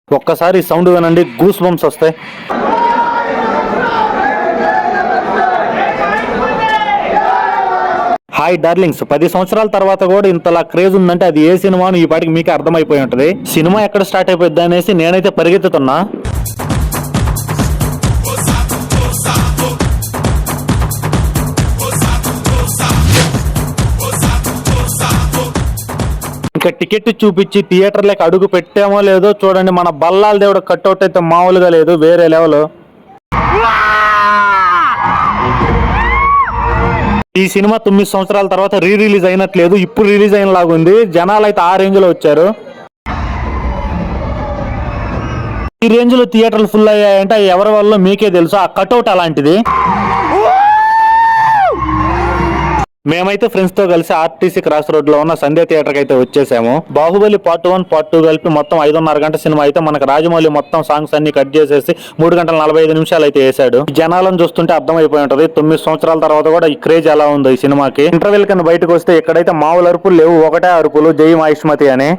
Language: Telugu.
ఒక్కసారి సౌండ్ వినండి, గూస్ బంప్స్ వస్తాయి. హాయ్ డార్లింగ్స్, 10 సంవత్సరాల తర్వాత కూడా ఇంతలా క్రేజ్ ఉందంటే అది ఏ సినిమా ఈ పాటికి మీకు అర్థమైపోయి ఉంటది. సినిమా ఎక్కడ స్టార్ట్ అయిపోద్ది అనేసి నేనైతే పరిగెత్తుతున్నా. ఇంకా టికెట్ చూపించి థియేటర్లోకి అడుగు పెట్టామో లేదో చూడండి, మన బల్లాల దేవుడు కట్అవుట్ అయితే మామూలుగా లేదు, వేరే లెవెల్. ఈ సినిమా 9 సంవత్సరాల తర్వాత రిలీజ్ అయినట్లేదు, ఇప్పుడు రిలీజ్ అయిన లాగుంది. జనాలు అయితే ఆ రేంజ్ లో వచ్చారు. ఈ రేంజ్ లో థియేటర్లు ఫుల్ అయ్యాయంటే ఎవరి వల్ల మీకే తెలుసు. ఆ కట్అవుట్ అలాంటిది. మేమైతే ఫ్రెండ్స్ తో కలిసి ఆర్టీసీ క్రాస్ రోడ్ లో ఉన్న సంధ్య థియేటర్ కి అయితే వచ్చేసాము. బాహుబలి పార్ట్ 1 పార్ట్ 2 కలిపి మొత్తం 5.5 గంట సినిమా అయితే మనకు రాజమౌళి మొత్తం సాంగ్స్ అన్ని కట్ చేసేసి 3 గంటల 45 నిమిషాలు అయితే వేసాడు. జనాలను చూస్తుంటే అర్థమైపోయి ఉంటది 9 సంవత్సరాల తర్వాత కూడా ఈ క్రేజ్ ఎలా ఉందో ఈ సినిమాకి. ఇంటర్వెల్ కింద బయటకు వస్తే ఇక్కడైతే మామూలు అరుపులు లేవు, ఒకటే అరుపులు, జై మహిష్మతి అని.